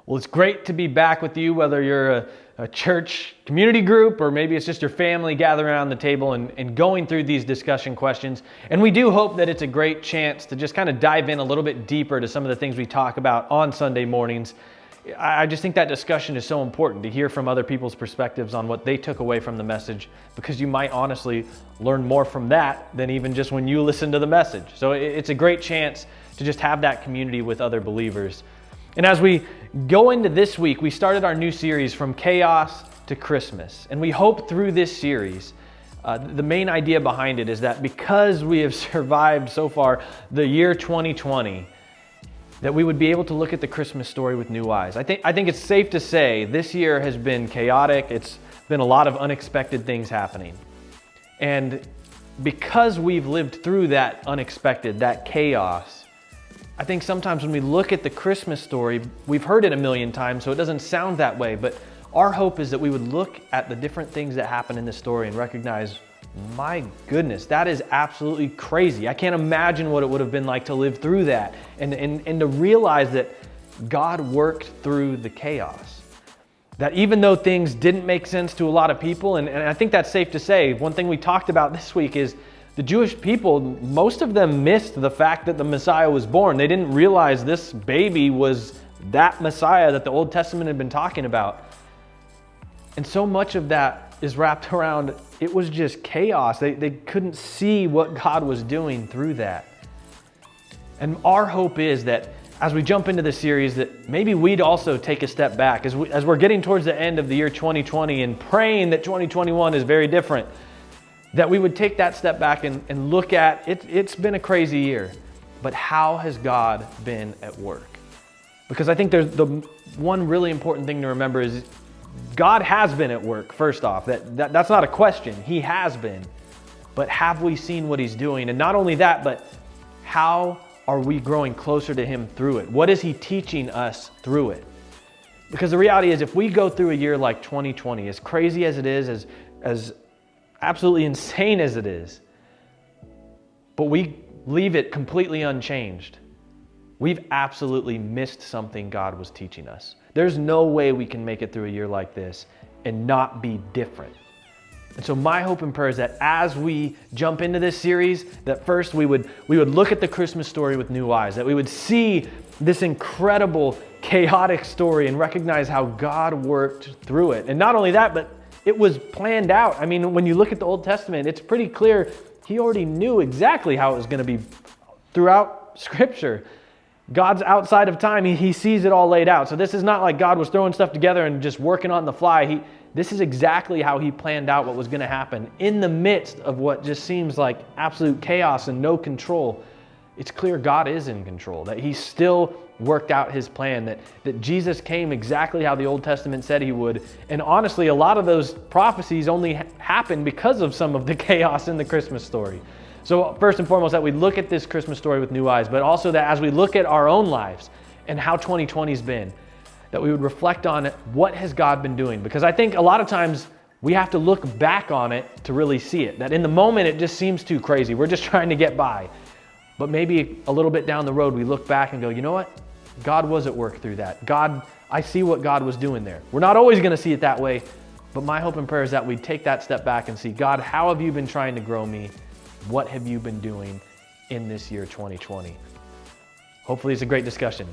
Well, it's great to be back with you, whether you're a church community group or maybe it's just your family gathering around the table and going through these discussion questions. And we do hope that it's a great chance to just kind of dive in a little bit deeper to some of the things we talk about on Sunday mornings. I just think that discussion is so important to hear from other people's perspectives on what they took away from the message, because you might honestly learn more from that than even just when you listen to the message. So it's a great chance to just have that community with other believers. And as we go into this week, we started our new series, From Chaos to Christmas. And we hope through this series, the main idea behind it is that because we have survived so far the year 2020, that we would be able to look at the Christmas story with new eyes. I think it's safe to say this year has been chaotic. It's been a lot of unexpected things happening. And because we've lived through that unexpected, that chaos, I think sometimes when we look at the Christmas story, we've heard it a million times, so it doesn't sound that way, but our hope is that we would look at the different things that happen in the story and recognize, my goodness, that is absolutely crazy. I can't imagine what it would have been like to live through that and to realize that God worked through the chaos. That even though things didn't make sense to a lot of people, and I think that's safe to say, one thing we talked about this week is the Jewish people, most of them missed the fact that the Messiah was born. They didn't realize this baby was that Messiah that the Old Testament had been talking about. And so much of that is wrapped around, it was just chaos. They couldn't see what God was doing through that. And our hope is that as we jump into this series, that maybe we'd also take a step back as we're getting towards the end of the year 2020 and praying that 2021 is very different, that we would take that step back and look at it. It's been a crazy year, but how has God been at work? Because I think there's the one really important thing to remember is God has been at work, first off. That's not a question. He has been. But have we seen what He's doing? And not only that, but how are we growing closer to Him through it? What is He teaching us through it? Because the reality is, if we go through a year like 2020, as crazy as it is, as absolutely insane as it is, but we leave it completely unchanged, we've absolutely missed something God was teaching us. There's no way we can make it through a year like this and not be different. And so my hope and prayer is that as we jump into this series, that first we would look at the Christmas story with new eyes, that we would see this incredible, chaotic story and recognize how God worked through it. And not only that, but it was planned out. I mean, when you look at the Old Testament, it's pretty clear He already knew exactly how it was going to be throughout Scripture. God's outside of time. He sees it all laid out. So this is not like God was throwing stuff together and just working on the fly. This is exactly how He planned out what was going to happen. In the midst of what just seems like absolute chaos and no control, it's clear God is in control, that He still worked out His plan, that Jesus came exactly how the Old Testament said He would. And honestly, a lot of those prophecies only happened because of some of the chaos in the Christmas story. So first and foremost, that we look at this Christmas story with new eyes, but also that as we look at our own lives and how 2020's been, that we would reflect on what has God been doing. Because I think a lot of times we have to look back on it to really see it. That in the moment it just seems too crazy. We're just trying to get by. But maybe a little bit down the road we look back and go, you know what? God was at work through that. I see what God was doing there. We're not always going to see it that way, but my hope and prayer is that we take that step back and see, God, how have you been trying to grow me? What have you been doing in this year 2020? Hopefully it's a great discussion.